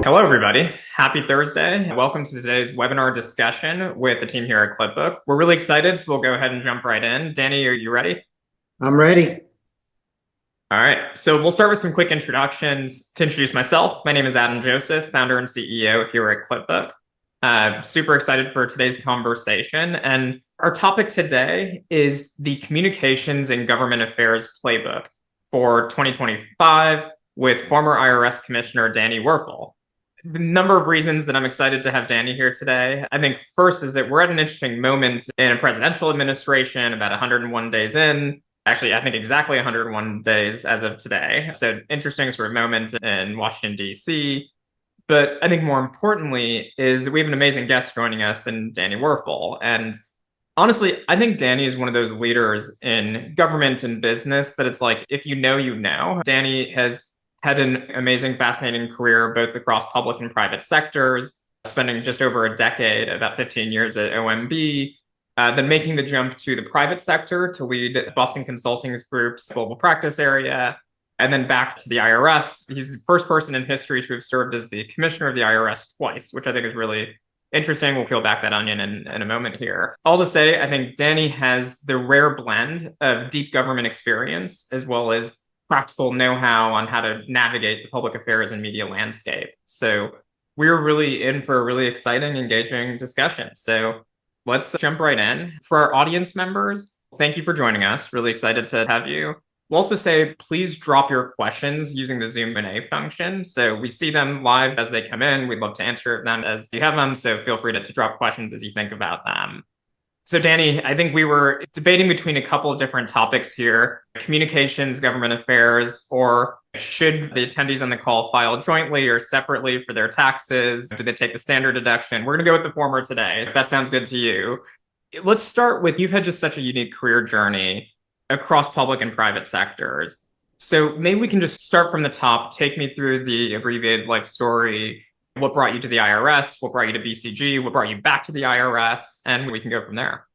Hello, everybody. Happy Thursday. Welcome to today's webinar discussion with the team here at Clipbook. We're really excited, so we'll go ahead and jump right in. Danny, are you ready? I'm ready. All right. So we'll start with some quick introductions. To introduce myself, my name is Adam Joseph, founder and CEO here at Clipbook. Super excited for today's conversation. And our topic today is the Communications and Government Affairs Playbook for 2025 with former IRS Commissioner Danny Werfel. The number of reasons that I'm excited to have Danny here today. I think first is that we're at an interesting moment in a presidential administration, about 101 days in. Actually, I think exactly 101 days as of today. So interesting sort of moment in Washington, D.C. But I think more importantly is that we have an amazing guest joining us in Danny Werfel. And honestly, I think Danny is one of those leaders in government and business that it's like, if you know, you know. Danny has had an amazing, fascinating career, both across public and private sectors, spending just over a decade, about 15 years at OMB, then making the jump to the private sector to lead Boston Consulting Group's global practice area, and then back to the IRS. He's the first person in history to have served as the commissioner of the IRS twice, which I think is really interesting. We'll peel back that onion in a moment here. All to say, I think Danny has the rare blend of deep government experience as well as practical know-how on how to navigate the public affairs and media landscape. So we're really in for a really exciting, engaging discussion. So let's jump right in. For our audience members, thank you for joining us. Really excited to have you. We'll also say, please drop your questions using the Zoom Q&A function. So we see them live as they come in. We'd love to answer them as you have them. So feel free to drop questions as you think about them. So Danny, I think we were debating between a couple of different topics here: communications, government affairs, or should the attendees on the call file jointly or separately for their taxes? Do they take the standard deduction? We're going to go with the former today, if that sounds good to you. Let's start with, you've had just such a unique career journey across public and private sectors. So maybe we can just start from the top, take me through the abbreviated life story. What brought you to the IRS? What brought you to BCG? What brought you back to the IRS? And we can go from there.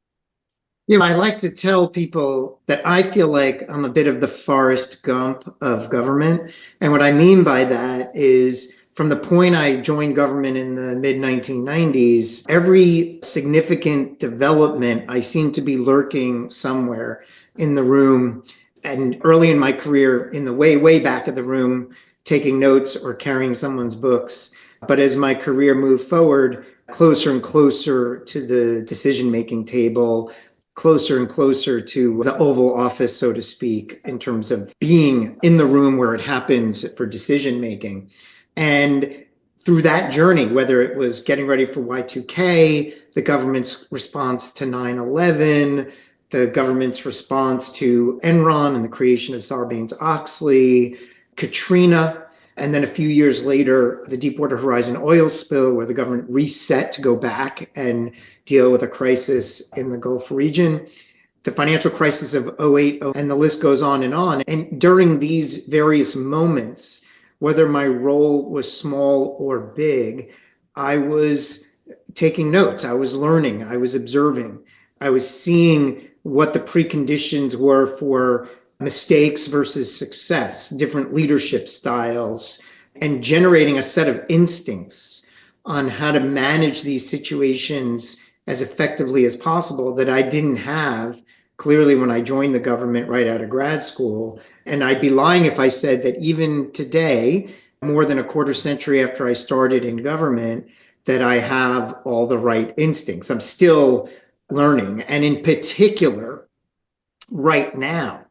I like to tell people that I feel like I'm a bit of the Forrest Gump of government. And what I mean by that is, from the point I joined government in the mid-1990s, every significant development, I seem to be lurking somewhere in the room. And early in my career, in the way, way back of the room, taking notes or carrying someone's books. But as my career moved forward, closer and closer to the decision-making table, closer and closer to the Oval Office, so to speak, in terms of being in the room where it happens for decision-making. And through that journey, whether it was getting ready for Y2K, the government's response to 9/11, the government's response to Enron and the creation of Sarbanes-Oxley, Katrina, and then a few years later, the Deepwater Horizon oil spill, where the government reset to go back and deal with a crisis in the Gulf region, the financial crisis of 08, and the list goes on. And during these various moments, whether my role was small or big, I was taking notes, I was learning, I was observing, I was seeing what the preconditions were for mistakes versus success, different leadership styles, and generating a set of instincts on how to manage these situations as effectively as possible that I didn't have clearly when I joined the government right out of grad school. And I'd be lying if I said that even today, more than a quarter century after I started in government, that I have all the right instincts. I'm still learning. And in particular, right now,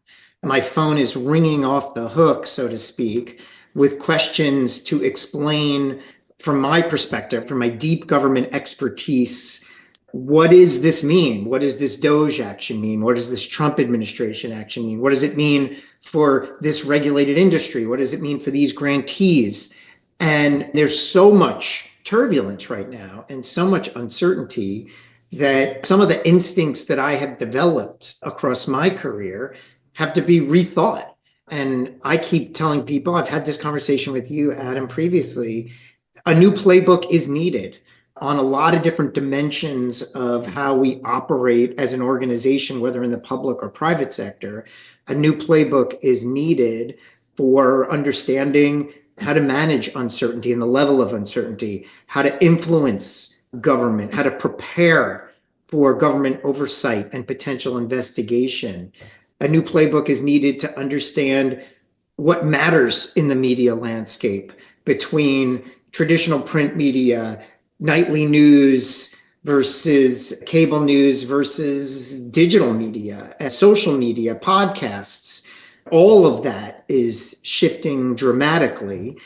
my phone is ringing off the hook, so to speak, with questions to explain from my perspective, from my deep government expertise, what does this mean? What does this DOGE action mean? What does this Trump administration action mean? What does it mean for this regulated industry? What does it mean for these grantees? And there's so much turbulence right now and so much uncertainty that some of the instincts that I have developed across my career have to be rethought. And I keep telling people, I've had this conversation with you, Adam, previously, a new playbook is needed on a lot of different dimensions of how we operate as an organization, whether in the public or private sector. A new playbook is needed for understanding how to manage uncertainty and the level of uncertainty, how to influence government, how to prepare for government oversight and potential investigation. A new playbook is needed to understand what matters in the media landscape between traditional print media, nightly news versus cable news versus digital media, social media, podcasts. All of that is shifting dramatically.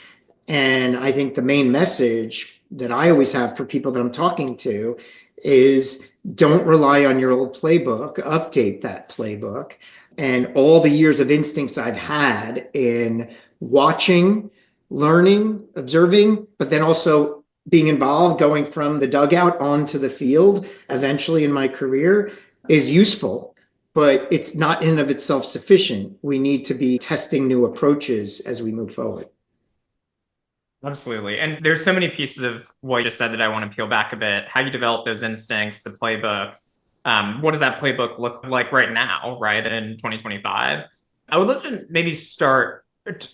And I think the main message that I always have for people that I'm talking to is don't rely on your old playbook, update that playbook. And all the years of instincts I've had in watching, learning, observing, but then also being involved, going from the dugout onto the field eventually in my career is useful, but it's not in and of itself sufficient. We need to be testing new approaches as we move forward. Absolutely. And there's so many pieces of what you just said that I want to peel back a bit. How you develop those instincts, the playbook. What does that playbook look like right now, right, in 2025? I would love to maybe start,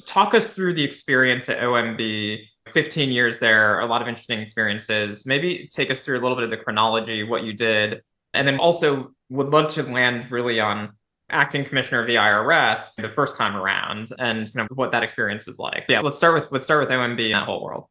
talk us through the experience at OMB, 15 years there, a lot of interesting experiences. Maybe take us through a little bit of the chronology, what you did, and then also would love to land really on acting commissioner of the IRS the first time around and kind of what that experience was like. Yeah, let's start with OMB and that whole world.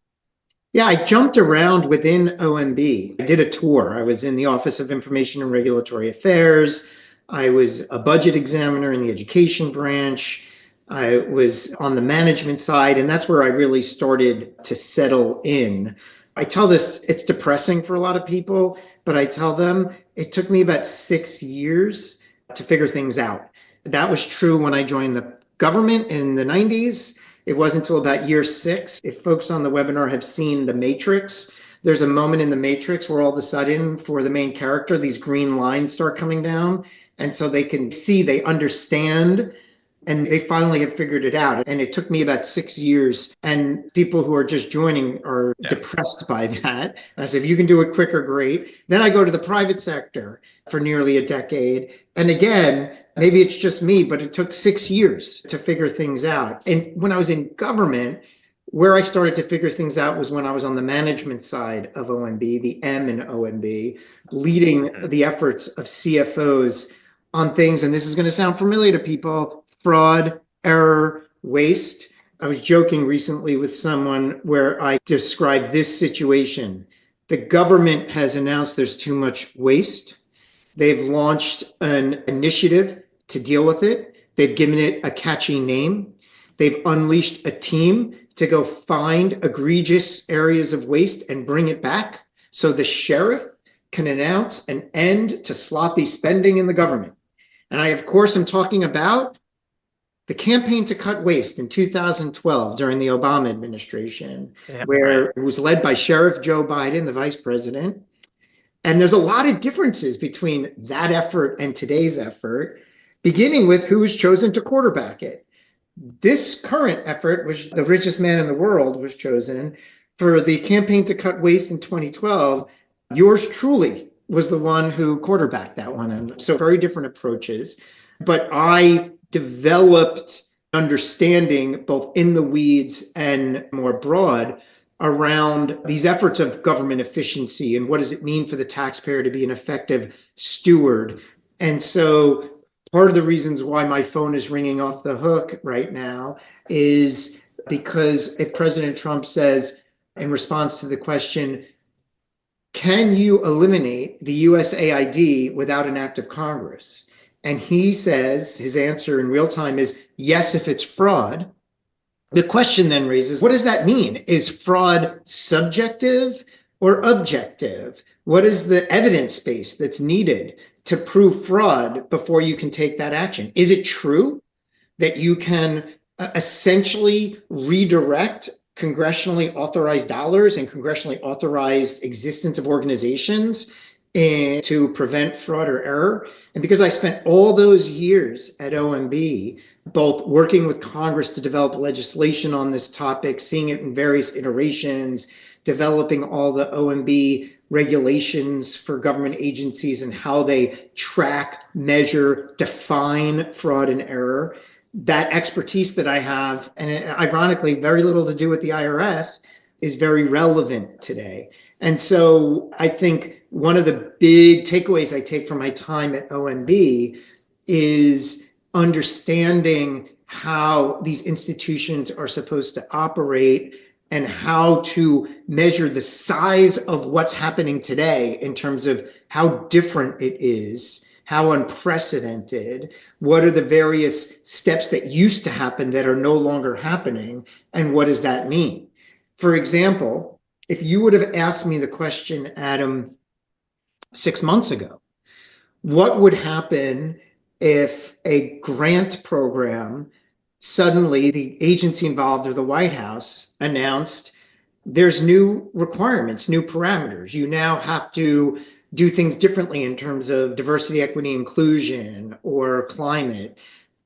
Yeah, I jumped around within OMB. I did a tour. I was in the Office of Information and Regulatory Affairs. I was a budget examiner in the education branch. I was on the management side, and that's where I really started to settle in. I tell this, it's depressing for a lot of people, but I tell them it took me about 6 years to figure things out. That was true when I joined the government in the 90s. It wasn't until about year 6. If folks on the webinar have seen The Matrix, there's a moment in The Matrix where all of a sudden, for the main character, these green lines start coming down. And so they can see, they understand, and they finally have figured it out. And it took me about 6 years. And people who are just joining are depressed by that. I said, if you can do it quicker, great. Then I go to the private sector for nearly a decade. And again, maybe it's just me, but it took 6 years to figure things out. And when I was in government, where I started to figure things out was when I was on the management side of OMB, the M in OMB, leading the efforts of CFOs on things. And this is going to sound familiar to people: fraud, error, waste. I was joking recently with someone where I described this situation. The government has announced there's too much waste. They've launched an initiative to deal with it. They've given it a catchy name. They've unleashed a team to go find egregious areas of waste and bring it back so the sheriff can announce an end to sloppy spending in the government. And I, of course, am talking about the campaign to cut waste in 2012 during the Obama administration, where it was led by Sheriff Joe Biden, the vice president. And there's a lot of differences between that effort and today's effort, beginning with who was chosen to quarterback it. This current effort, which the richest man in the world was chosen for the campaign to cut waste in 2012, yours truly was the one who quarterbacked that one. And so very different approaches. But I developed understanding both in the weeds and more broad around these efforts of government efficiency and what does it mean for the taxpayer to be an effective steward. And so part of the reasons why my phone is ringing off the hook right now is because if President Trump says, in response to the question, can you eliminate the USAID without an act of Congress? And he says, his answer in real time is yes, if it's fraud. The question then raises, what does that mean? Is fraud subjective or objective? What is the evidence base that's needed to prove fraud before you can take that action? Is it true that you can essentially redirect congressionally authorized dollars and congressionally authorized existence of organizations to prevent fraud or error? And because I spent all those years at OMB, both working with Congress to develop legislation on this topic, seeing it in various iterations, developing all the OMB regulations for government agencies and how they track, measure, define fraud and error, that expertise that I have, and ironically, very little to do with the IRS, is very relevant today. And so I think one of the big takeaways I take from my time at OMB is understanding how these institutions are supposed to operate and how to measure the size of what's happening today in terms of how different it is, how unprecedented, what are the various steps that used to happen that are no longer happening, and what does that mean? For example, if you would have asked me the question, Adam, 6 months ago, what would happen if a grant program suddenly the agency involved or the White House announced there's new requirements, new parameters. You now have to do things differently in terms of diversity, equity, inclusion, or climate.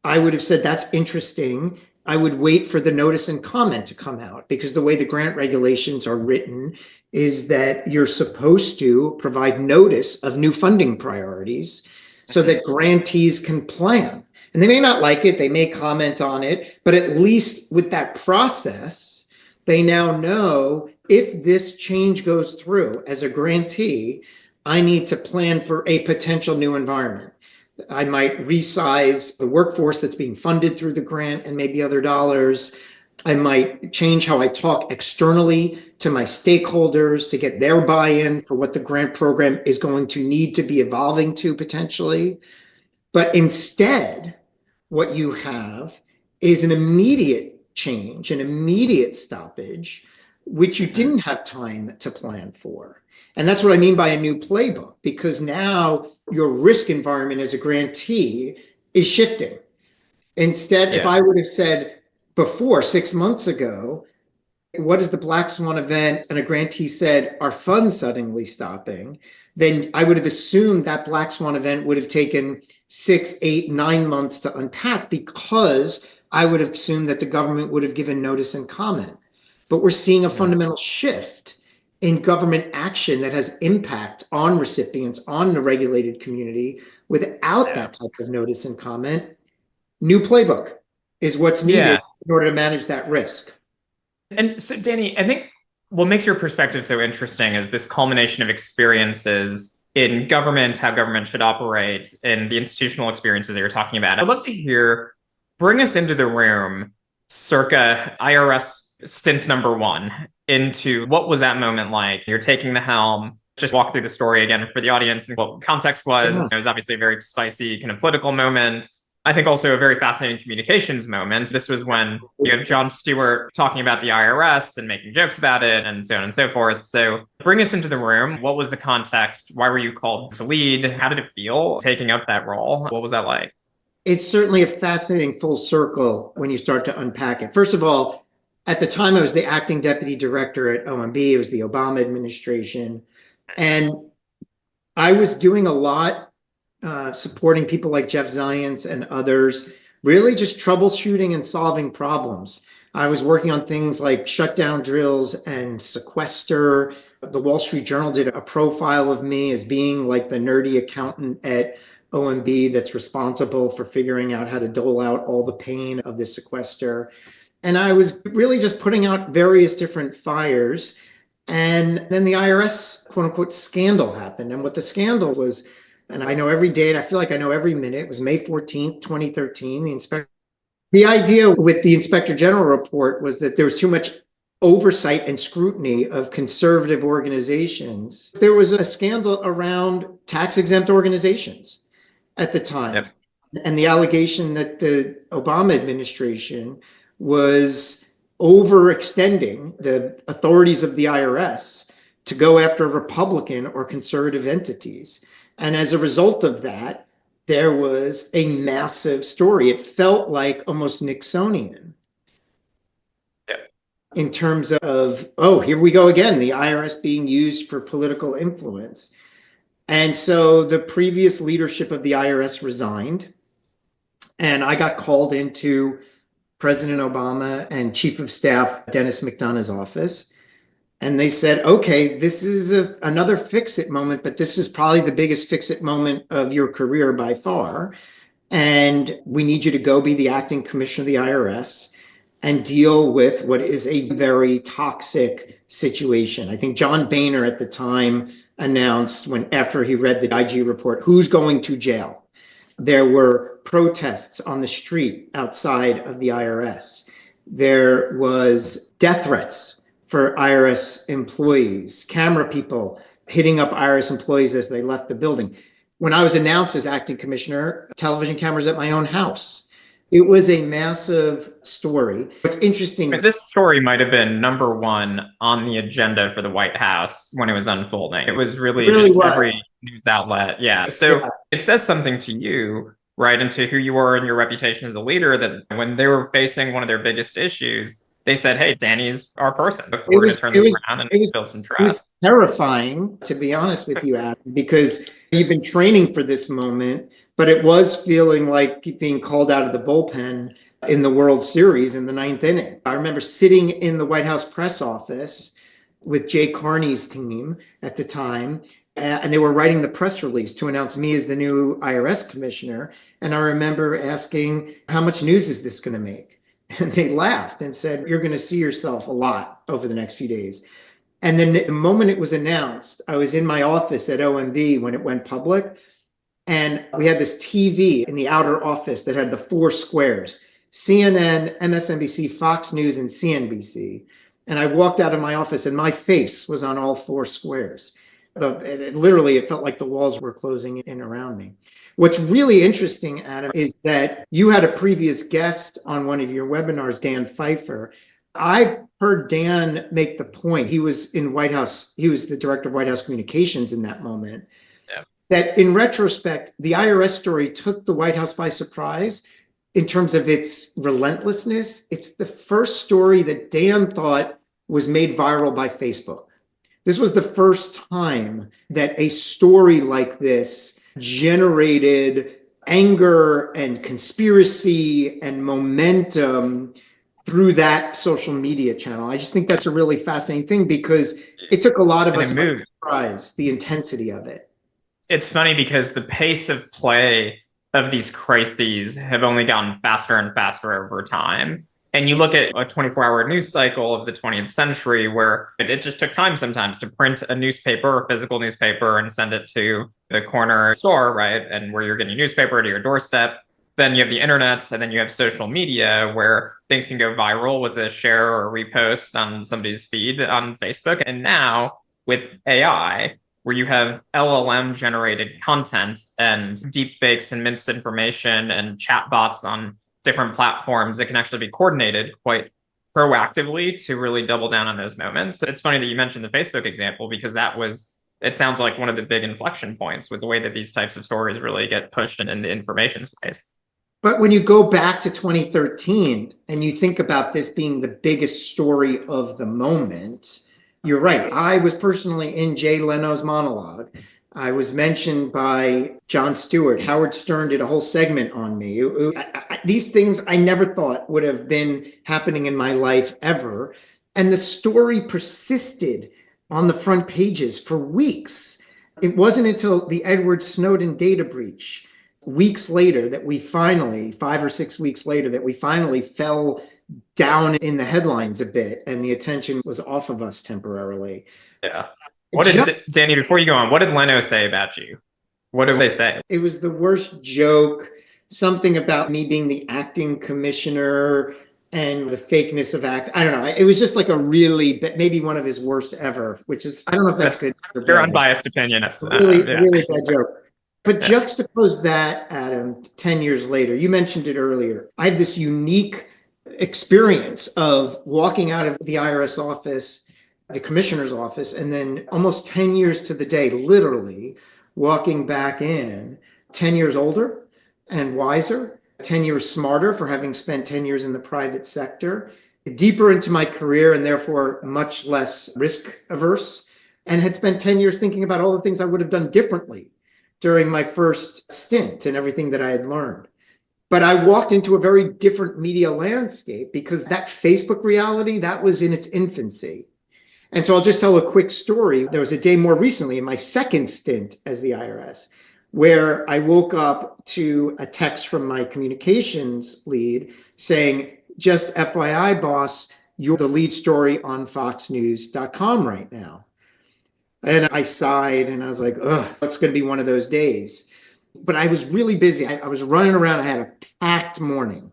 I would have said that's interesting. I would wait for the notice and comment to come out because the way the grant regulations are written is that you're supposed to provide notice of new funding priorities so that grantees can plan. And they may not like it, they may comment on it, but at least with that process, they now know if this change goes through as a grantee, I need to plan for a potential new environment. I might resize the workforce that's being funded through the grant and maybe other dollars. I might change how I talk externally to my stakeholders to get their buy-in for what the grant program is going to need to be evolving to potentially. But instead, what you have is an immediate change, an immediate stoppage, which you didn't have time to plan for. And that's what I mean by a new playbook, because now your risk environment as a grantee is shifting. Instead, if Yeah. I would have said before 6 months ago, what is the black swan event? And a grantee said, our funds suddenly stopping, then I would have assumed that black swan event would have taken 6, 8, 9 months to unpack because I would have assumed that the government would have given notice and comment. But we're seeing a fundamental shift in government action that has impact on recipients, on the regulated community without Yeah. that type of notice and comment. New playbook is what's needed Yeah. in order to manage that risk. And so, Danny, I think what makes your perspective so interesting is this culmination of experiences in government, how government should operate, and the institutional experiences that you're talking about. I'd love to hear, bring us into the room circa IRS stint number one into what was that moment like? You're taking the helm. Just walk through the story again for the audience and what context was. Yeah. It was obviously a very spicy kind of political moment. I think also a very fascinating communications moment. This was when you had Jon Stewart talking about the IRS and making jokes about it and so on and so forth. So bring us into the room. What was the context? Why were you called to lead? How did it feel taking up that role? What was that like? It's certainly a fascinating full circle when you start to unpack it. First of all, at the time I was the acting deputy director at OMB. It was the Obama administration. And I was doing a lot supporting people like Jeff Zients and others, really just troubleshooting and solving problems. I was working on things like shutdown drills and sequester. The Wall Street Journal did a profile of me as being like the nerdy accountant at OMB that's responsible for figuring out how to dole out all the pain of the sequester. And I was really just putting out various different fires. And then the IRS, quote unquote, scandal happened. And what the scandal was, and I know every date, I feel like I know every minute, it was May 14th, 2013. The idea with the Inspector General report was that there was too much oversight and scrutiny of conservative organizations. There was a scandal around tax exempt organizations at the time. Yep. And the allegation that the Obama administration was overextending the authorities of the IRS to go after Republican or conservative entities. And as a result of that, there was a massive story. It felt like almost Nixonian in terms of, oh, here we go again, the IRS being used for political influence. And so the previous leadership of the IRS resigned, and I got called into President Obama and Chief of Staff Dennis McDonough's office. And they said, okay, this is another fix-it moment, but this is probably the biggest fix-it moment of your career by far. and we need you to go be the acting commissioner of the IRS and deal with what is a very toxic situation. I think John Boehner at the time announced, when after he read the IG report, who's going to jail. There were protests on the street outside of the IRS. There was death threats for IRS employees, camera people hitting up IRS employees as they left the building. When I was announced as acting commissioner, television cameras at my own house. It was a massive story. What's interesting, This story might have been number one on the agenda for the White House when it was unfolding. It was really, it really just was. every news outlet. Yeah. So Yeah. it says something to you, right, and to who you are and your reputation as a leader, that when they were facing one of their biggest issues, they said, "Hey, Danny's our person. It We're going was to turn it this was around and it was build some it was trust." terrifying, to be honest with you, Adam, because you've been training for this moment, but it was feeling like being called out of the bullpen in the World Series in the ninth inning. I remember sitting in the White House press office with Jay Carney's team at the time, and they were writing the press release to announce me as the new IRS commissioner. And I remember asking, how much news is this going to make? And they laughed and said, you're going to see yourself a lot over the next few days. And then the moment it was announced, I was in my office at OMB when it went public. And we had this TV in the outer office that had the four squares: CNN, MSNBC, Fox News, and CNBC. And I walked out of my office and my face was on all four squares. Literally, it felt like the walls were closing in around me. What's really interesting, Adam, is that you had a previous guest on one of your webinars, Dan Pfeiffer. I've heard Dan make the point, he was in White House, he was the director of White House communications in that moment, Yeah. that in retrospect, the IRS story took the White House by surprise in terms of its relentlessness. It's the first story that Dan thought was made viral by Facebook. This was the first time that a story like this generated anger and conspiracy and momentum through that social media channel. I just think that's a really fascinating thing because it took a lot of And us it by moved. surprise, the intensity of it. It's funny because the pace of play of these crises have only gotten faster and faster over time. And you look at a 24-hour news cycle of the 20th century where it just took time sometimes to print a newspaper, a physical newspaper, and send it to the corner store, right? And where you're getting a newspaper to your doorstep. Then you have the internet, and then you have social media where things can go viral with a share or a repost on somebody's feed on Facebook. And now with AI, where you have LLM generated content and deepfakes and misinformation and chatbots on different platforms that can actually be coordinated quite proactively to really double down on those moments. It's funny that you mentioned the Facebook example because it sounds like one of the big inflection points with the way that these types of stories really get pushed in the information space. But when you go back to 2013 and you think about this being the biggest story of the moment, you're right. I was personally in Jay Leno's monologue. I was mentioned by Jon Stewart. Howard Stern did a whole segment on me. These things I never thought would have been happening in my life ever. And the story persisted on the front pages for weeks. It wasn't until the Edward Snowden data breach, weeks later, that we finally, 5 or 6 weeks later, that we finally fell down in the headlines a bit and the attention was off of us temporarily. Yeah. What did Danny, before you go on, what did Leno say about you? What did they say? It was the worst joke, something about me being the acting commissioner and the fakeness of act. I don't know. It was just like a really, maybe one of his worst ever, which is, I don't know if that's good or Your bad. unbiased opinion. Really bad joke. But juxtapose that, Adam, 10 years later. You mentioned it earlier. I had this unique experience of walking out of the IRS office, the commissioner's office, and then almost 10 years to the day, literally walking back in, 10 years older and wiser, 10 years smarter for having spent 10 years in the private sector, deeper into my career and therefore much less risk averse, and had spent 10 years thinking about all the things I would have done differently during my first stint and everything that I had learned. But I walked into a very different media landscape because that Facebook reality, that was in its infancy. And so I'll just tell a quick story. There was a day more recently in my second stint as the IRS where I woke up to a text from my communications lead saying, just FYI, boss, you're the lead story on foxnews.com right now. And I sighed and I was like, ugh, it's going to be one of those days. But I was really busy. I was running around. I had a packed morning.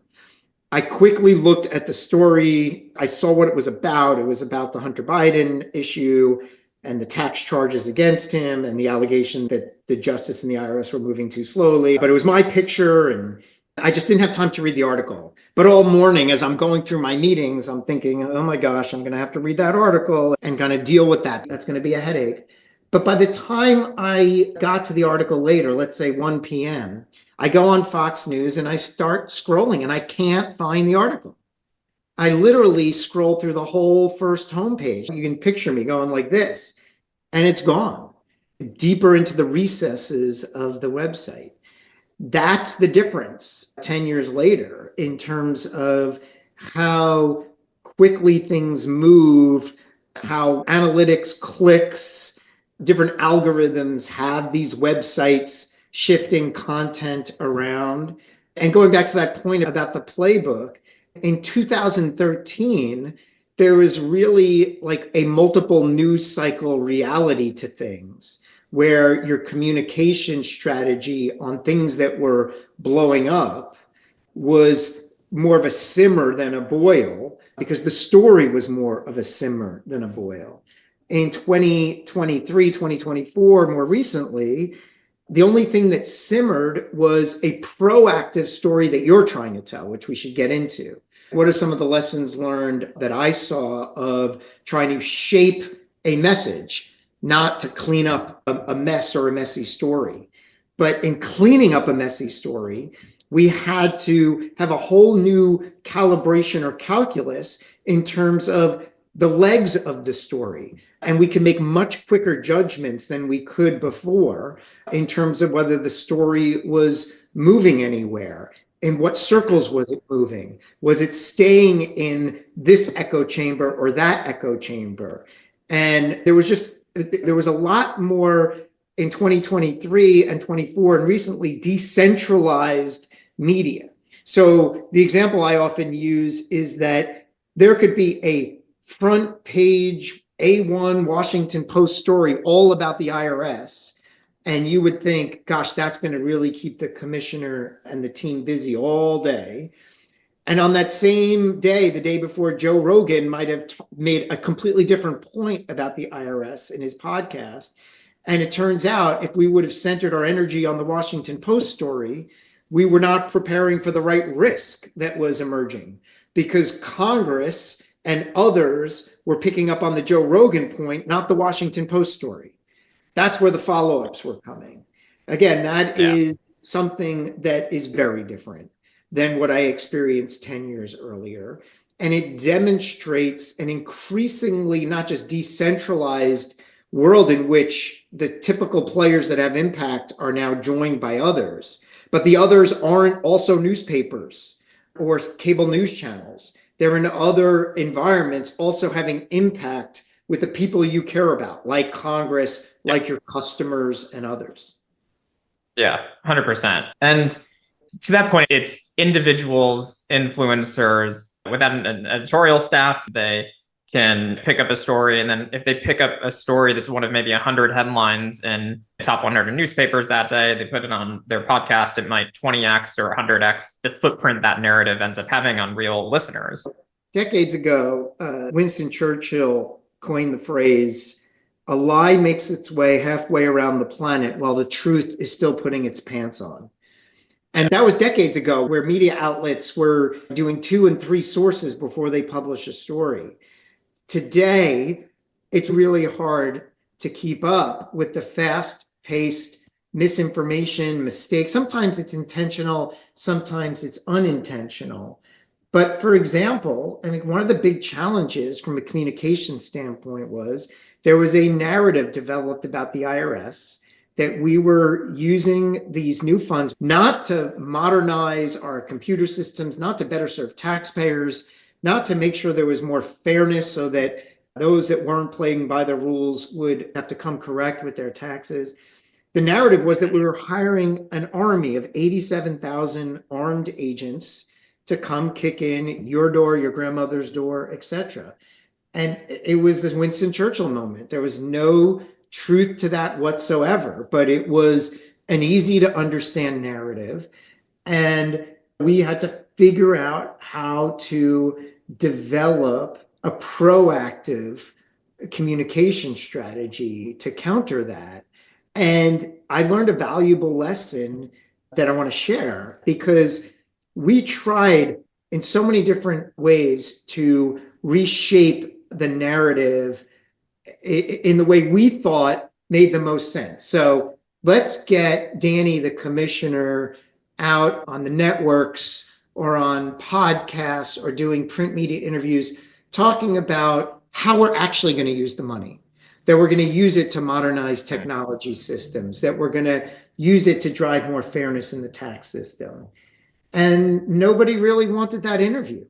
I quickly looked at the story. I saw what it was about. It was about the Hunter Biden issue and the tax charges against him and the allegation that the justice and the IRS were moving too slowly. But it was my picture, and I just didn't have time to read the article. But all morning, as I'm going through my meetings, I'm thinking, oh my gosh, I'm going to have to read that article and kind of deal with that. That's going to be a headache. But by the time I got to the article later, let's say 1 p.m., I go on Fox News and I start scrolling and I can't find the article. I literally scroll through the whole first homepage. You can picture me going like this, and it's gone deeper into the recesses of the website. That's the difference 10 years later in terms of how quickly things move, how analytics, clicks, different algorithms have these websites shifting content around. And going back to that point about the playbook, in 2013, there was really like a multiple news cycle reality to things where your communication strategy on things that were blowing up was more of a simmer than a boil, because the story was more of a simmer than a boil. In 2023, 2024, more recently, the only thing that simmered was a proactive story that you're trying to tell, which we should get into. What are some of the lessons learned that I saw of trying to shape a message, not to clean up a mess or a messy story? But in cleaning up a messy story, we had to have a whole new calibration or calculus in terms of the legs of the story. And we can make much quicker judgments than we could before in terms of whether the story was moving anywhere. In what circles was it moving? Was it staying in this echo chamber or that echo chamber? And there was a lot more in 2023 and 24 and recently decentralized media. So the example I often use is that there could be a front page A1 Washington Post story all about the IRS. And you would think, gosh, that's going to really keep the commissioner and the team busy all day. And on that same day, the day before, Joe Rogan might have made a completely different point about the IRS in his podcast. And it turns out if we would have centered our energy on the Washington Post story, we were not preparing for the right risk that was emerging, because Congress and others were picking up on the Joe Rogan point, not the Washington Post story. That's where the follow-ups were coming. Again, that is something that is very different than what I experienced 10 years earlier. And it demonstrates an increasingly not just decentralized world in which the typical players that have impact are now joined by others, but the others aren't also newspapers or cable news channels. They're in other environments also having impact with the people you care about, like Congress, like your customers and others. Yeah, 100%. And to that point, it's individuals, influencers. Without an editorial staff, they can pick up a story. And then if they pick up a story that's one of maybe 100 headlines in the top 100 newspapers that day, they put it on their podcast, it might 20x or 100x the footprint that narrative ends up having on real listeners. Decades ago, Winston Churchill coined the phrase, "A lie makes its way halfway around the planet while the truth is still putting its pants on." And that was decades ago, where media outlets were doing 2 and 3 sources before they publish a story. Today, it's really hard to keep up with the fast-paced misinformation, mistakes. Sometimes it's intentional, sometimes it's unintentional. But for example, I mean, one of the big challenges from a communication standpoint was there was a narrative developed about the IRS that we were using these new funds not to modernize our computer systems, not to better serve taxpayers, not to make sure there was more fairness so that those that weren't playing by the rules would have to come correct with their taxes. The narrative was that we were hiring an army of 87,000 armed agents to come kick in your door, your grandmother's door, etc. And it was this Winston Churchill moment. There was no truth to that whatsoever, but it was an easy to understand narrative. And we had to figure out how to develop a proactive communication strategy to counter that. And I learned a valuable lesson that I want to share because we tried in so many different ways to reshape the narrative in the way we thought made the most sense. So let's get Danny, the commissioner, out on the networks or on podcasts or doing print media interviews, talking about how we're actually going to use the money, that we're going to use it to modernize technology systems, that we're going to use it to drive more fairness in the tax system. And nobody really wanted that interview.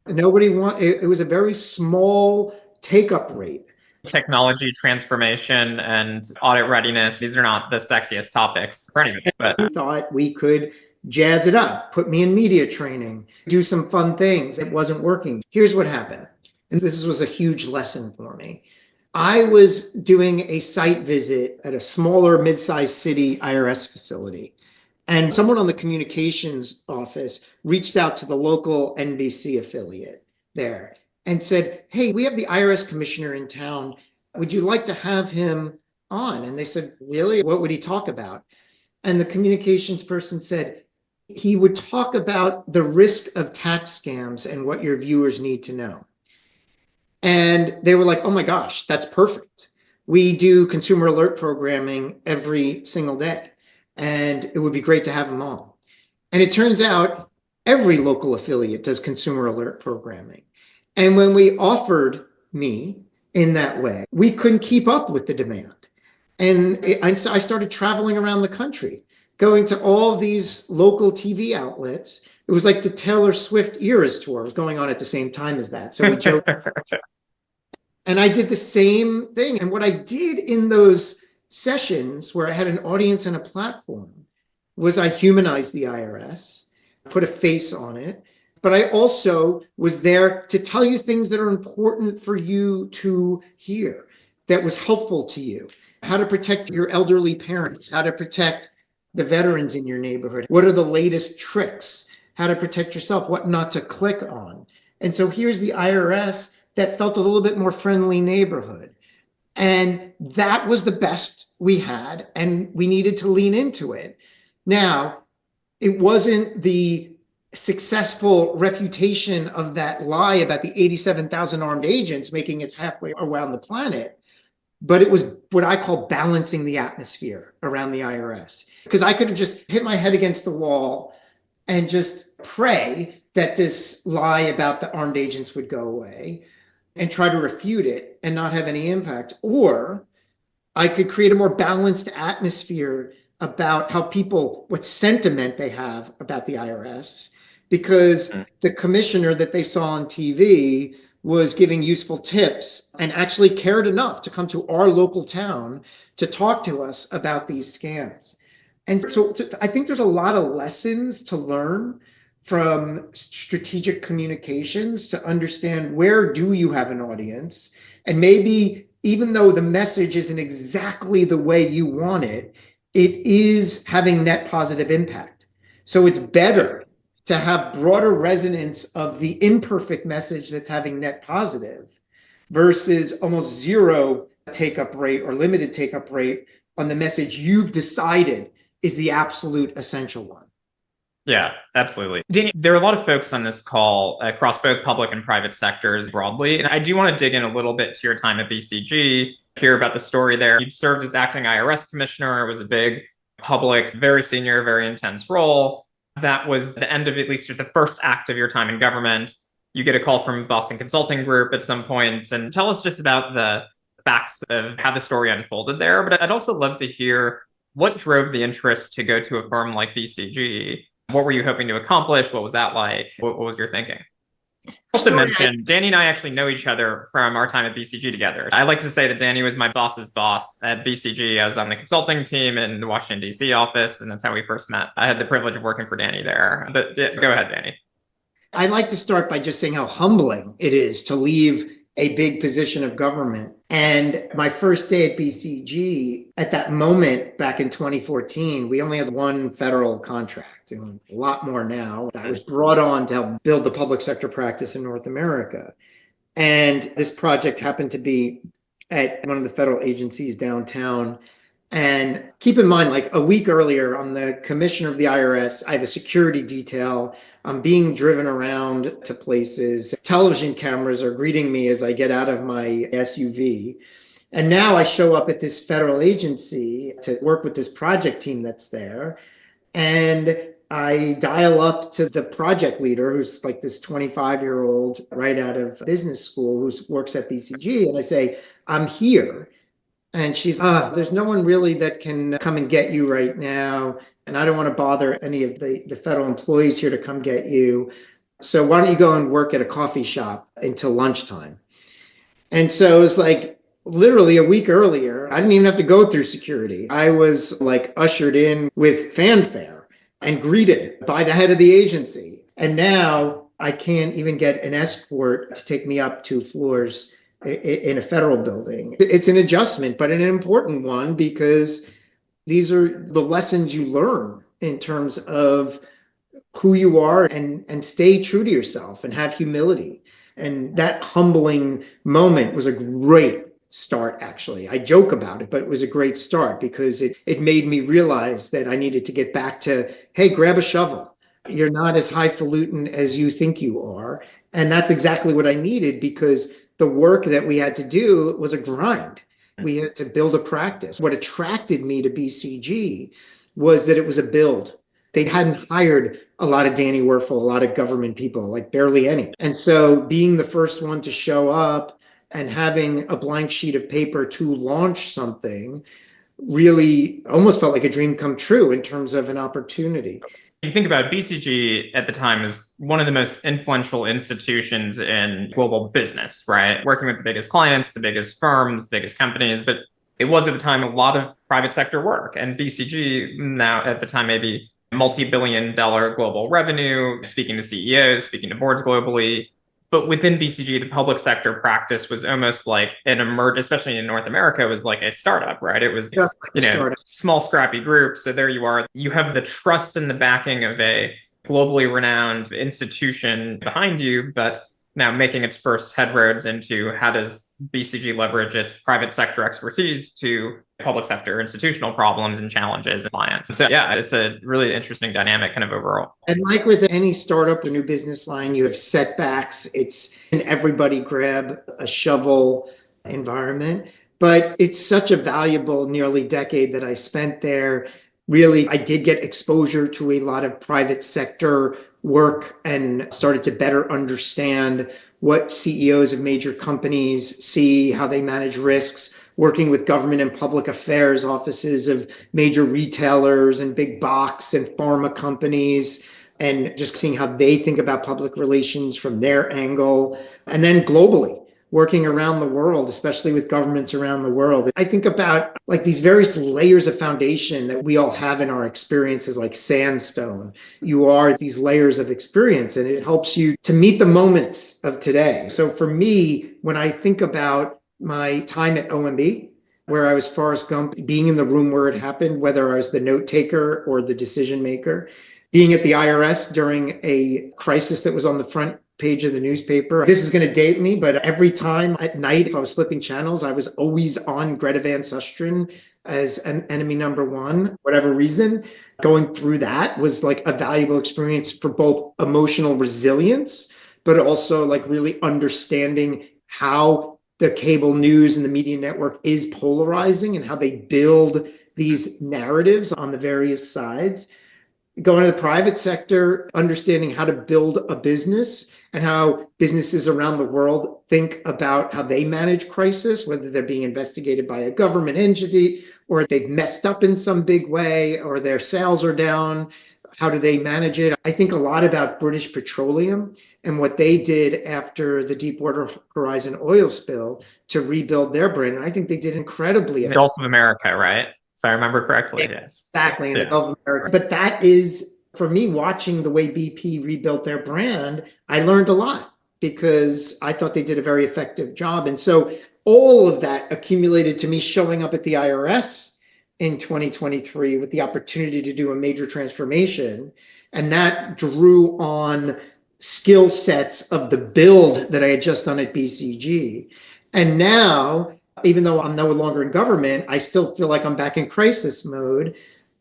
It was a very small take up rate. Technology transformation and audit readiness, these are not the sexiest topics for anybody, but we thought we could jazz it up, put me in media training, do some fun things. It wasn't working. Here's what happened. And this was a huge lesson for me. I was doing a site visit at a smaller mid-sized city IRS facility. And someone on the communications office reached out to the local NBC affiliate there and said, "Hey, we have the IRS commissioner in town. Would you like to have him on?" And they said, "Really? What would he talk about?" And the communications person said, "He would talk about the risk of tax scams and what your viewers need to know." And they were like, "Oh my gosh, that's perfect. We do consumer alert programming every single day, and it would be great to have him on." And it turns out every local affiliate does consumer alert programming. And when we offered me in that way, we couldn't keep up with the demand. And I started traveling around the country, going to all these local TV outlets. It was like the Taylor Swift Eras tour was going on at the same time as that. So we joked. And I did the same thing. And what I did in those sessions where I had an audience and a platform was I humanized the IRS, put a face on it, but I also was there to tell you things that are important for you to hear, that was helpful to you. How to protect your elderly parents, how to protect the veterans in your neighborhood. What are the latest tricks? How to protect yourself, what not to click on. And so here's the IRS that felt a little bit more friendly neighborhood. And that was the best we had, and we needed to lean into it. Now, it wasn't the successful reputation of that lie about the 87,000 armed agents making its halfway around the planet, but it was what I call balancing the atmosphere around the IRS. Because I could have just hit my head against the wall and just pray that this lie about the armed agents would go away and try to refute it and not have any impact. Or I could create a more balanced atmosphere about how people, what sentiment they have about the IRS, because the commissioner that they saw on TV was giving useful tips and actually cared enough to come to our local town to talk to us about these scams. And so I think there's a lot of lessons to learn from strategic communications to understand where do you have an audience, and maybe even though the message isn't exactly the way you want it, it is having net positive impact. So it's better to have broader resonance of the imperfect message that's having net positive versus almost zero take up rate or limited take up rate on the message you've decided is the absolute essential one. Yeah, absolutely. Danny, there are a lot of folks on this call across both public and private sectors broadly. And I do want to dig in a little bit to your time at BCG, hear about the story there. You served as acting IRS commissioner. It was a big, public, very senior, very intense role. That was the end of at least the first act of your time in government. You get a call from Boston Consulting Group at some point. And tell us just about the facts of how the story unfolded there. But I'd also love to hear what drove the interest to go to a firm like BCG. What were you hoping to accomplish? What was that like? What was your thinking? Also Story. mention, Danny and I actually know each other from our time at BCG together. I like to say that Danny was my boss's boss at BCG. I was on the consulting team in the Washington, D.C. office, and that's how we first met. I had the privilege of working for Danny there. But yeah, go ahead, Danny. I like to start by just saying how humbling it is to leave a big position of government. And my first day at BCG, at that moment back in 2014, we only had one federal contract, and a lot more now. I was brought on to help build the public sector practice in North America. And this project happened to be at one of the federal agencies downtown. And keep in mind, like a week earlier, I'm the commissioner of the IRS. I have a security detail. I'm being driven around to places. Television cameras are greeting me as I get out of my SUV. And now I show up at this federal agency to work with this project team that's there. And I dial up to the project leader, who's like this 25-year-old right out of business school who works at BCG. And I say, I'm here. And she's, there's no one really that can come and get you right now. And I don't want to bother any of the federal employees here to come get you. So why don't you go and work at a coffee shop until lunchtime? And so it was like literally a week earlier, I didn't even have to go through security. I was like ushered in with fanfare and greeted by the head of the agency. And now I can't even get an escort to take me up 2 floors in a federal building. It's an adjustment, but an important one, because these are the lessons you learn in terms of who you are, and stay true to yourself and have humility. And that humbling moment was a great start, actually. I joke about it, but it was a great start because it made me realize that I needed to get back to, hey, grab a shovel. You're not as highfalutin as you think you are. And that's exactly what I needed, because the work that we had to do was a grind. We had to build a practice. What attracted me to BCG was that it was a build. They hadn't hired a lot of Danny Werfel, a lot of government people, like barely any. And so being the first one to show up and having a blank sheet of paper to launch something really almost felt like a dream come true in terms of an opportunity. You think about BCG at the time as one of the most influential institutions in global business, right? Working with the biggest clients, the biggest firms, the biggest companies, but it was at the time a lot of private sector work. And BCG now at the time maybe multi-billion-dollar global revenue, speaking to CEOs, speaking to boards globally. But within BCG, the public sector practice was almost like an emerge, especially in North America, was like a startup, right? It was, Just like a startup. small, scrappy group. So there you are. You have the trust and the backing of a globally renowned institution behind you, but now making its first headroads into how does BCG leverage its private sector expertise to public sector institutional problems and challenges and clients. So yeah, it's a really interesting dynamic kind of overall. And like with any startup or new business line, you have setbacks. It's an everybody grab a shovel environment, but it's such a valuable nearly decade that I spent there. Really, I did get exposure to a lot of private sector work and started to better understand what CEOs of major companies see, how they manage risks, working with government and public affairs offices of major retailers and big box and pharma companies, and just seeing how they think about public relations from their angle. And then globally, working around the world, especially with governments around the world. I think about like these various layers of foundation that we all have in our experiences, like sandstone. You are these layers of experience, and it helps you to meet the moments of today. So for me, when I think about my time at OMB, where I was Forrest Gump, being in the room where it happened, whether I was the note taker or the decision maker, being at the IRS during a crisis that was on the front page of the newspaper. This is going to date me, but every time at night, if I was flipping channels, I was always on Greta Van Susteren as an enemy number one, whatever reason. Going through that was like a valuable experience for both emotional resilience, but also like really understanding how the cable news and the media network is polarizing and how they build these narratives on the various sides. Going to the private sector, understanding how to build a business and how businesses around the world think about how they manage crisis, whether they're being investigated by a government entity or they've messed up in some big way or their sales are down How do they manage it? I think a lot about British Petroleum and what they did after the Deepwater Horizon oil spill to rebuild their brand. And I think they did incredibly. The Gulf of America, right? If I remember correctly, yes. Exactly, in the Yes. Gulf of America. But that is, for me, watching the way BP rebuilt their brand, I learned a lot because I thought they did a very effective job. And so all of that accumulated to me showing up at the IRS in 2023 with the opportunity to do a major transformation. And that drew on skill sets of the build that I had just done at BCG. And now, even though I'm no longer in government, I still feel like I'm back in crisis mode,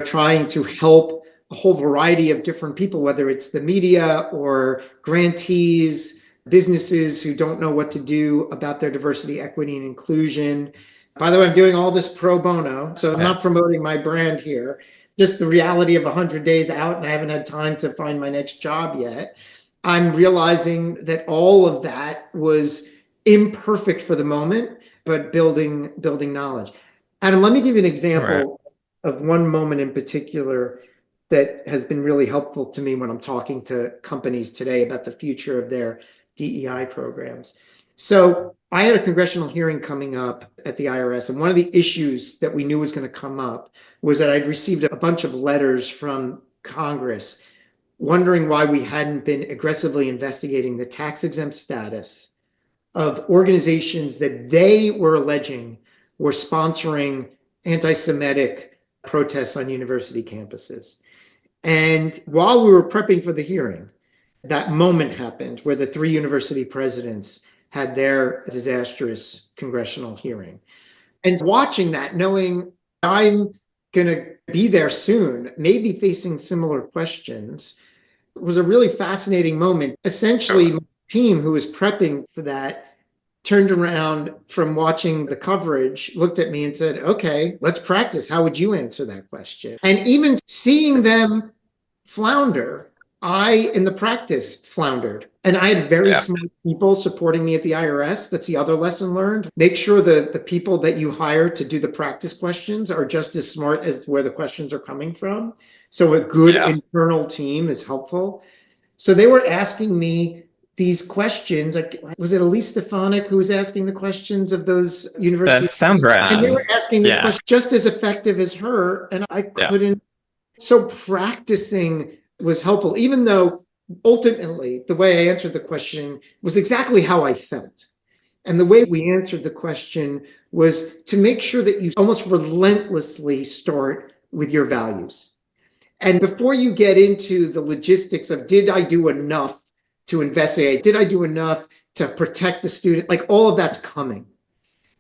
trying to help a whole variety of different people, whether it's the media or grantees, businesses who don't know what to do about their diversity, equity, and inclusion. By the way, I'm doing all this pro bono, so I'm not promoting my brand here. Just the reality of 100 days out, and I haven't had time to find my next job yet. I'm realizing that all of that was imperfect for the moment, but building knowledge. Adam, let me give you an example of one moment in particular that has been really helpful to me when I'm talking to companies today about the future of their DEI programs. So I had a congressional hearing coming up at the IRS, and one of the issues that we knew was going to come up was that I'd received a bunch of letters from Congress wondering why we hadn't been aggressively investigating the tax-exempt status of organizations that they were alleging were sponsoring anti-Semitic protests on university campuses. And while we were prepping for the hearing, that moment happened where the three university presidents had their disastrous congressional hearing. And watching that, knowing I'm going to be there soon, maybe facing similar questions, was a really fascinating moment. Essentially, my team who was prepping for that turned around from watching the coverage, looked at me and said, okay, let's practice. How would you answer that question? And even seeing them flounder, I, in the practice, floundered. And I had very smart people supporting me at the IRS. That's the other lesson learned. Make sure that the people that you hire to do the practice questions are just as smart as where the questions are coming from. So a good internal team is helpful. So they were asking me these questions. Like, was it Elise Stefanik who was asking the questions of those universities? That sounds right. And they were asking me questions just as effective as her, and I couldn't. So practicing was helpful, even though ultimately the way I answered the question was exactly how I felt. And the way we answered the question was to make sure that you almost relentlessly start with your values. And before you get into the logistics of, did I do enough to investigate? Did I do enough to protect the student? Like, all of that's coming.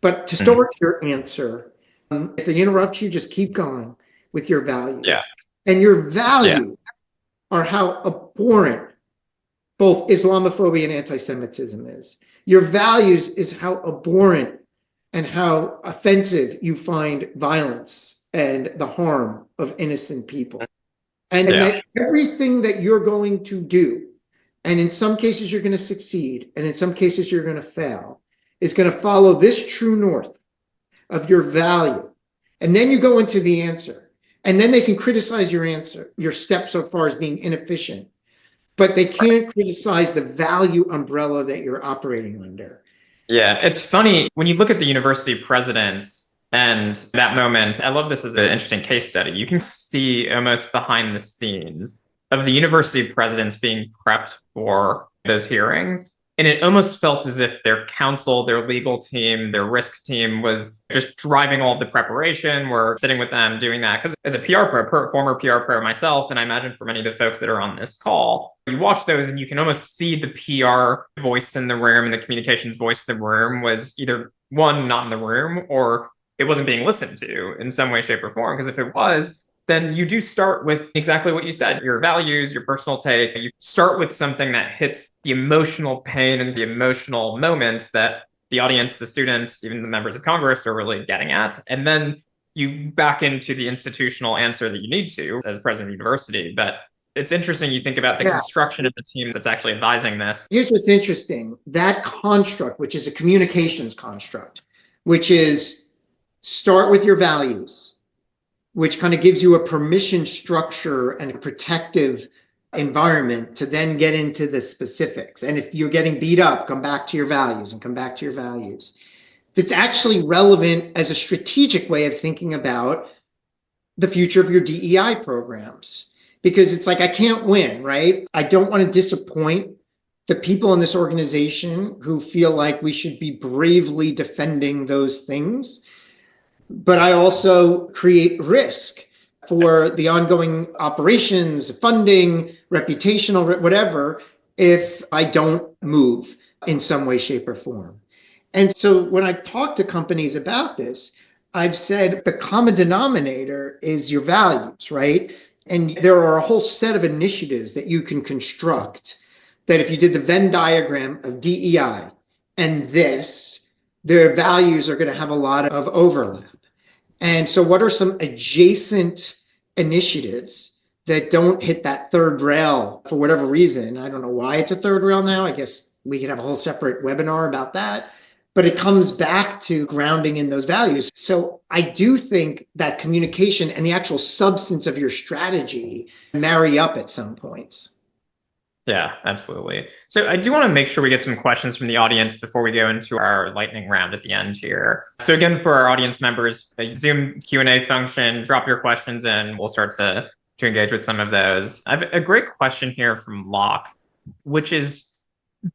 But to start your answer, if they interrupt you, just keep going with your values. And your values are how abhorrent both Islamophobia and anti-Semitism is. Your values is how abhorrent and how offensive you find violence and the harm of innocent people. And that everything that you're going to do, and in some cases you're going to succeed, and in some cases you're going to fail, is going to follow this true north of your value. And then you go into the answer. And then they can criticize your answer, your step so far as being inefficient. But they can't criticize the value umbrella that you're operating under. Yeah, it's funny when you look at the university presidents and that moment. I love this as an interesting case study. You can see almost behind the scenes of the university presidents being prepped for those hearings. And it almost felt as if their counsel, their legal team, their risk team was just driving all the preparation. We're sitting with them doing that. Because as a former PR pro myself, and I imagine for many of the folks that are on this call, you watch those and you can almost see the PR voice in the room and the communications voice in the room was either one, not in the room, or it wasn't being listened to in some way, shape, or form. Because if it was, then you do start with exactly what you said, your values, your personal take. You start with something that hits the emotional pain and the emotional moments that the audience, the students, even the members of Congress are really getting at. And then you back into the institutional answer that you need to as president of the university. But it's interesting, you think about the construction of the team that's actually advising this. Here's what's interesting. That construct, which is a communications construct, which is start with your values, which kind of gives you a permission structure and a protective environment to then get into the specifics. And if you're getting beat up, come back to your values and come back to your values. It's actually relevant as a strategic way of thinking about the future of your DEI programs. Because it's like, I can't win, right? I don't want to disappoint the people in this organization who feel like we should be bravely defending those things. But I also create risk for the ongoing operations, funding, reputational, whatever, if I don't move in some way, shape, or form. And so when I talk to companies about this, I've said the common denominator is your values, right? And there are a whole set of initiatives that you can construct that if you did the Venn diagram of DEI and this, their values are going to have a lot of overlap. And so what are some adjacent initiatives that don't hit that third rail for whatever reason? I don't know why it's a third rail now. I guess we could have a whole separate webinar about that. But it comes back to grounding in those values. So I do think that communication and the actual substance of your strategy marry up at some points. Yeah, absolutely. So I do want to make sure we get some questions from the audience before we go into our lightning round at the end here. So again, for our audience members, the Zoom Q&A function, drop your questions in. We'll start to engage with some of those. I have a great question here from Locke, which is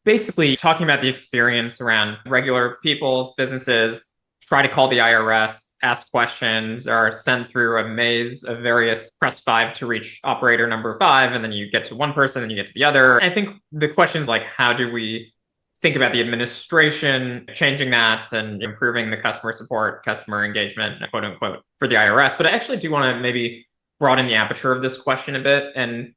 basically talking about the experience around regular people's businesses try to call the IRS, ask questions, are sent through a maze of various press 5 to reach operator number 5, and then you get to one person and you get to the other. I think the question is like, how do we think about the administration, changing that and improving the customer support, customer engagement, quote unquote, for the IRS? But I actually do want to maybe broaden the aperture of this question a bit and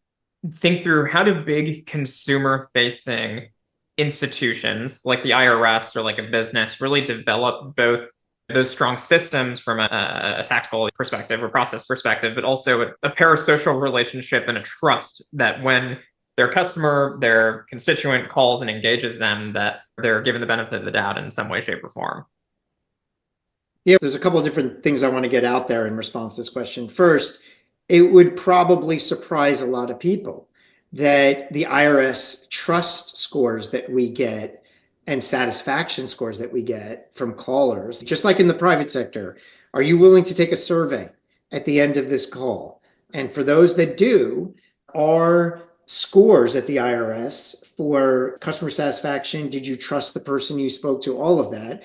think through how do big consumer facing institutions like the IRS or like a business really develop both those strong systems from a tactical perspective or process perspective, but also a parasocial relationship and a trust that when their customer, their constituent calls and engages them, that they're given the benefit of the doubt in some way, shape, or form. Yeah, there's a couple of different things I want to get out there in response to this question. First, it would probably surprise a lot of people that the IRS trust scores that we get and satisfaction scores that we get from callers, just like in the private sector, are you willing to take a survey at the end of this call? And for those that do, our scores at the IRS for customer satisfaction, did you trust the person you spoke to, all of that,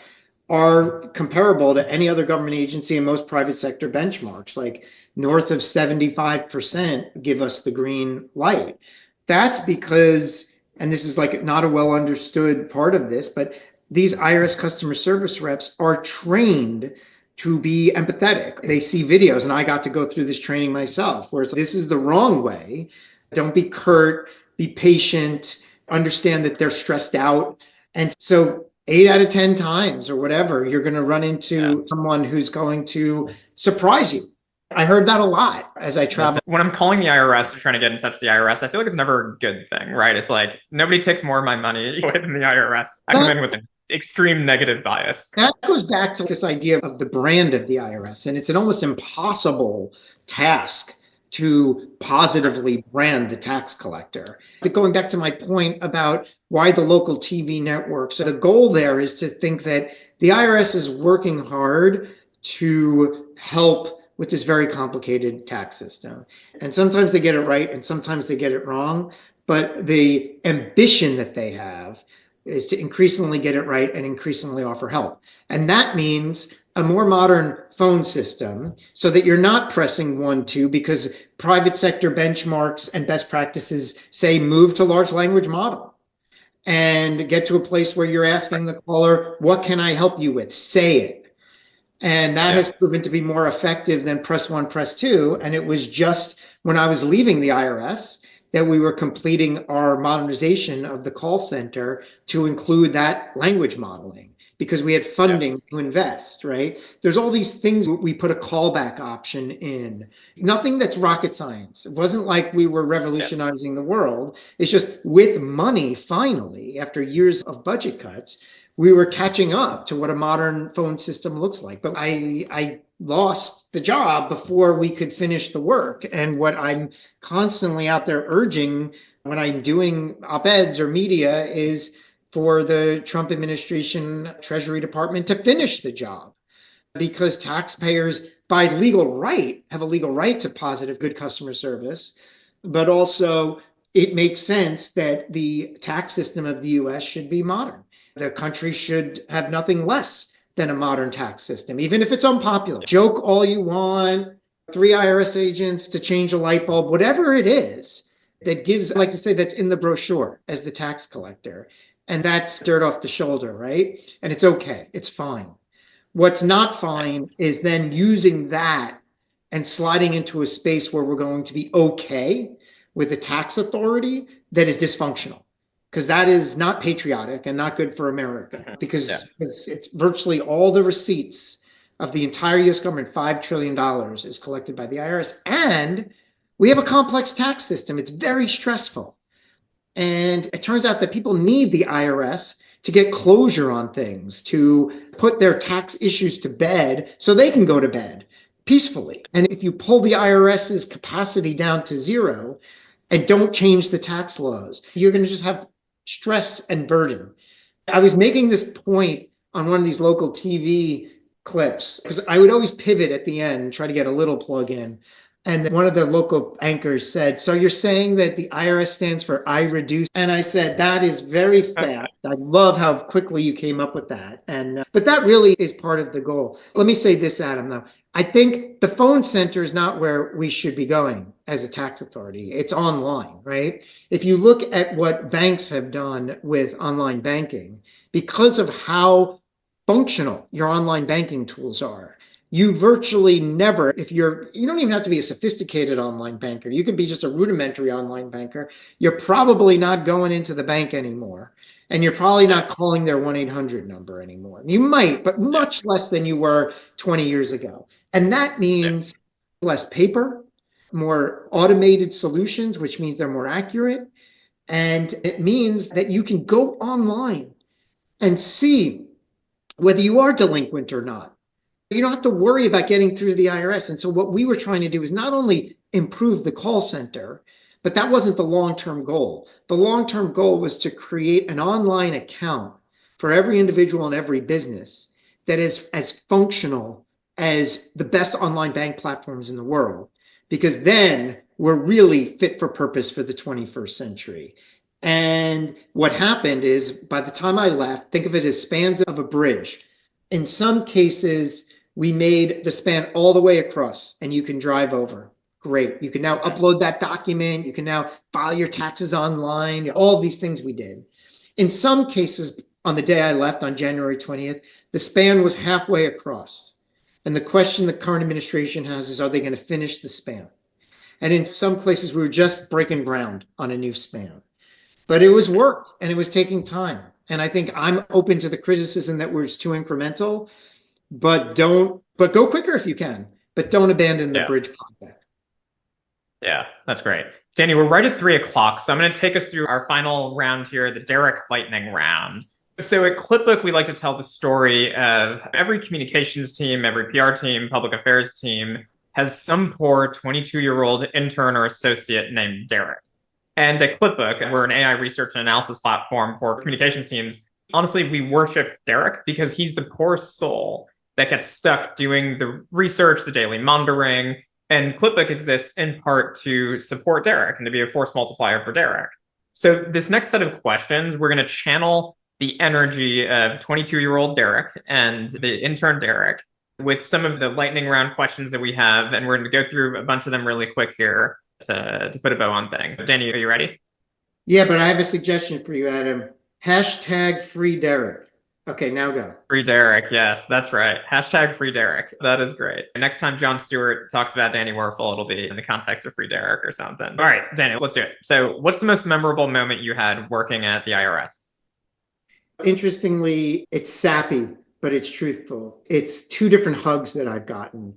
are comparable to any other government agency and most private sector benchmarks, like north of 75% give us the green light. That's because, and this is like not a well understood part of this, but these IRS customer service reps are trained to be empathetic. They see videos, and I got to go through this training myself, where it's this is the wrong way. Don't be curt, be patient, understand that they're stressed out. And so 8 out of 10 times or whatever, you're going to run into someone who's going to surprise you. I heard that a lot as I travel. When I'm calling the IRS or trying to get in touch with the IRS, I feel like it's never a good thing, right? It's like nobody takes more of my money than the IRS. I come in with an extreme negative bias. That goes back to this idea of the brand of the IRS, and it's an almost impossible task to positively brand the tax collector. Going back to my point about why the local TV networks, so the goal there is to think that the IRS is working hard to help with this very complicated tax system. And sometimes they get it right and sometimes they get it wrong. But the ambition that they have is to increasingly get it right and increasingly offer help. And that means a more modern phone system so that you're not pressing 1, 2, because private sector benchmarks and best practices say move to large language model and get to a place where you're asking the caller, what can I help you with? Say it. And that has proven to be more effective than press 1, press 2. And it was just when I was leaving the IRS that we were completing our modernization of the call center to include that language modeling because we had funding to invest, right? There's all these things. We put a callback option in. Nothing that's rocket science. It wasn't like we were revolutionizing the world. It's just with money, finally, after years of budget cuts, we were catching up to what a modern phone system looks like. But I lost the job before we could finish the work. And what I'm constantly out there urging when I'm doing op-eds or media is for the Trump administration Treasury Department to finish the job, because taxpayers by legal right have a legal right to positive, good customer service, but also it makes sense that the tax system of the US should be modern. The country should have nothing less than a modern tax system, even if it's unpopular. Joke all you want, three IRS agents to change a light bulb, whatever it is that gives, I like to say, that's in the brochure as the tax collector. And that's dirt off the shoulder, right? And it's okay, it's fine. What's not fine is then using that and sliding into a space where we're going to be okay with a tax authority that is dysfunctional, because that is not patriotic and not good for America, because it's virtually all the receipts of the entire US government, $5 trillion is collected by the IRS. And we have a complex tax system. It's very stressful. And it turns out that people need the IRS to get closure on things, to put their tax issues to bed so they can go to bed peacefully. And if you pull the IRS's capacity down to zero and don't change the tax laws, you're going to just have stress and burden. I was making this point on one of these local TV clips because I would always pivot at the end and try to get a little plug in. And one of the local anchors said, "So you're saying that the IRS stands for I reduce?" And I said, "That is very fast. I love how quickly you came up with that." And but that really is part of the goal. Let me say this, Adam, though. I think the phone center is not where we should be going as a tax authority. It's online, right? If you look at what banks have done with online banking, because of how functional your online banking tools are, you virtually never, you don't even have to be a sophisticated online banker. You could be just a rudimentary online banker. You're probably not going into the bank anymore. And you're probably not calling their 1-800 number anymore. You might, but much less than you were 20 years ago. And that means less paper, more automated solutions, which means they're more accurate. And it means that you can go online and see whether you are delinquent or not. You don't have to worry about getting through the IRS. And so what we were trying to do is not only improve the call center, but that wasn't the long-term goal. The long-term goal was to create an online account for every individual and every business that is as functional as the best online bank platforms in the world, because then we're really fit for purpose for the 21st century. And what happened is, by the time I left, think of it as spans of a bridge. In some cases, we made the span all the way across and you can drive over. Great. You can now upload that document. You can now file your taxes online, all these things we did. In some cases, on the day I left on January 20th, the span was halfway across. And the question the current administration has is, are they going to finish the span? And in some places, we were just breaking ground on a new span. But it was work and it was taking time. And I think I'm open to the criticism that we're too incremental. But go quicker if you can, but don't abandon the bridge project. Yeah, that's great. Danny, we're right at 3 o'clock, so I'm going to take us through our final round here, the Derek lightning round. So at Clipbook, we like to tell the story of every communications team, every PR team, public affairs team has some poor 22-year-old intern or associate named Derek. And at Clipbook, we're an AI research and analysis platform for communications teams. Honestly, we worship Derek because he's the poor soul that gets stuck doing the research, the daily monitoring, and Clipbook exists in part to support Derek and to be a force multiplier for Derek. So this next set of questions, we're going to channel the energy of 22-year-old Derek and the intern Derek with some of the lightning round questions that we have, and we're going to go through a bunch of them really quick here to put a bow on things. Danny, are you ready? Yeah, but I have a suggestion for you, Adam. Hashtag free Derek. Okay, now go. Free Derek. Yes, that's right. Hashtag free Derek. That is great. Next time Jon Stewart talks about Danny Werfel, it'll be in the context of free Derek or something. All right, Danny, let's do it. So what's the most memorable moment you had working at the IRS? Interestingly, it's sappy, but it's truthful. It's two different hugs that I've gotten.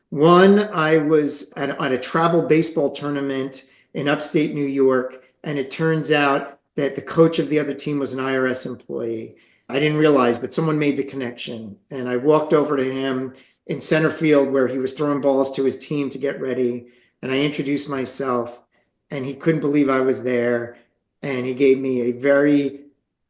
One, I was at a travel baseball tournament in upstate New York, and it turns out that the coach of the other team was an IRS employee. I didn't realize, but someone made the connection. And I walked over to him in center field where he was throwing balls to his team to get ready. And I introduced myself, and he couldn't believe I was there. And he gave me a very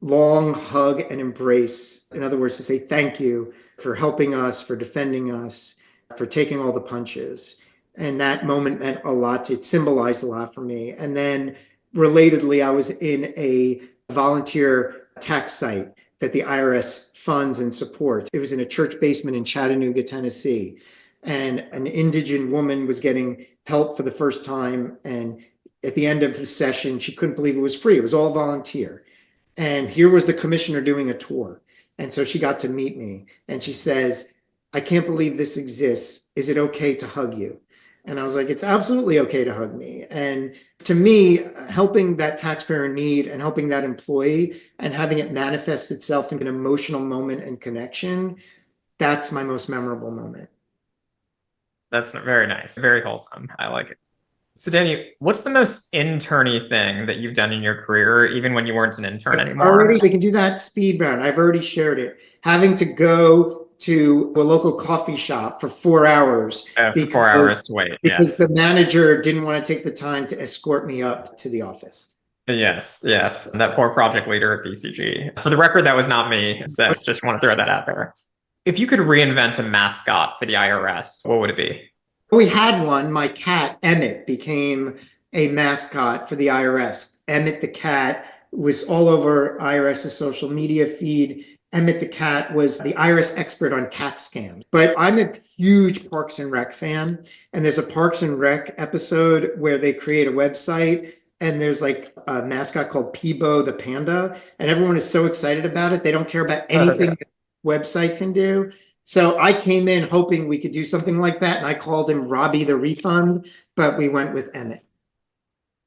long hug and embrace. In other words, to say thank you for helping us, for defending us, for taking all the punches. And that moment meant a lot. It symbolized a lot for me. And then relatedly, I was in a volunteer tax site that the IRS funds and supports. It was in a church basement in Chattanooga, Tennessee. And an indigent woman was getting help for the first time. And at the end of the session, she couldn't believe it was free. It was all volunteer. And here was the commissioner doing a tour. And so she got to meet me. And she says, I can't believe this exists. Is it okay to hug you? And I was like, it's absolutely okay to hug me. And to me, helping that taxpayer in need and helping that employee and having it manifest itself in an emotional moment and connection, that's my most memorable moment. That's very nice. Very wholesome. I like it. So, Danny, what's the most interny thing that you've done in your career, even when you weren't an intern Already, anymore? we can do that speed round. I've already shared it. Having to go to a local coffee shop for 4 hours For 4 hours to wait. because the Yes. manager didn't want to take the time to escort me up to the office. Yes. Yes. That poor project leader at BCG. For the record, that was not me. So just want to throw that out there. If you could reinvent a mascot for the IRS, what would it be? We had one. My cat, Emmett, became a mascot for the IRS. Emmett the cat was all over IRS's social media feed. Emmett the cat was the IRS expert on tax scams. But I'm a huge Parks and Rec fan. And there's a Parks and Rec episode where they create a website and there's like a mascot called Peebo the panda. And everyone is so excited about it. They don't care about anything Okay. the website can do. So I came in hoping we could do something like that, and I called him Robbie the Refund, but we went with Emmett.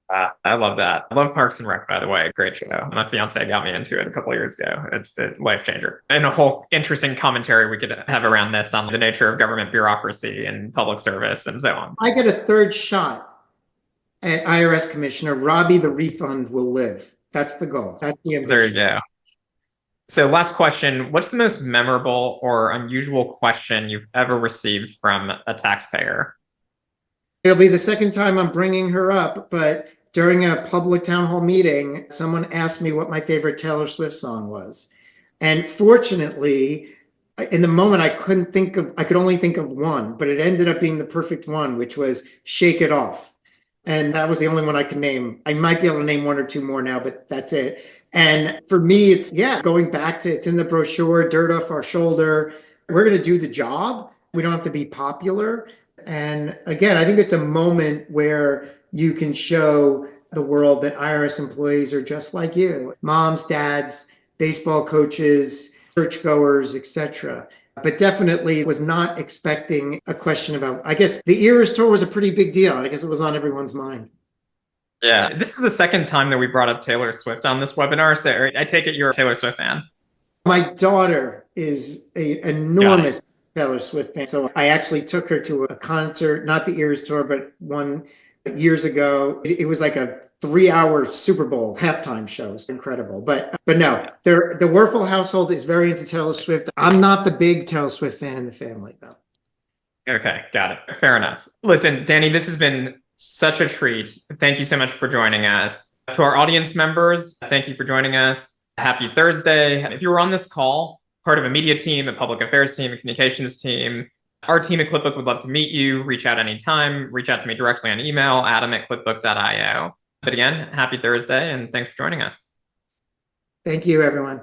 I love that. I love Parks and Rec, by the way. Great show. My fiance got me into it a couple of years ago. It's a life changer. And a whole interesting commentary we could have around this on the nature of government bureaucracy and public service and so on. I get a third shot at IRS Commissioner. Robbie the Refund will live. That's the goal. That's the There you ambition. go. So, last question. What's the most memorable or unusual question you've ever received from a taxpayer? It'll be the second time I'm bringing her up, but during a public town hall meeting, someone asked me what my favorite Taylor Swift song was. And fortunately, in the moment, I could only think of one, but it ended up being the perfect one, which was Shake It Off. And that was the only one I could name. I might be able to name one or two more now, but that's it. And for me, it's, yeah, going back to it's in the brochure, dirt off our shoulder. We're going to do the job. We don't have to be popular. And again, I think it's a moment where you can show the world that IRS employees are just like you, moms, dads, baseball coaches, churchgoers, etc. But definitely was not expecting a question about, I guess the IRS tour was a pretty big deal. I guess it was on everyone's mind. Yeah, this is the second time that we brought up Taylor Swift on this webinar. So, I take it you're a Taylor Swift fan. My daughter is an Got it. enormous Taylor Swift fan. So I actually took her to a concert, not the Ears tour, but one years ago. It was like a 3 hour Super Bowl halftime show. It was incredible. But no, the Werfel household is very into Taylor Swift. I'm not the big Taylor Swift fan in the family, though. Okay, got it. Fair enough. Listen, Danny, this has been such a treat. Thank you so much for joining us. To our audience members, thank you for joining us. Happy Thursday. If you were on this call, part of a media team, a public affairs team, a communications team, our team at Clipbook would love to meet you. Reach out anytime. Reach out to me directly on email, adam@clipbook.io. But again, happy Thursday, and thanks for joining us. Thank you, everyone.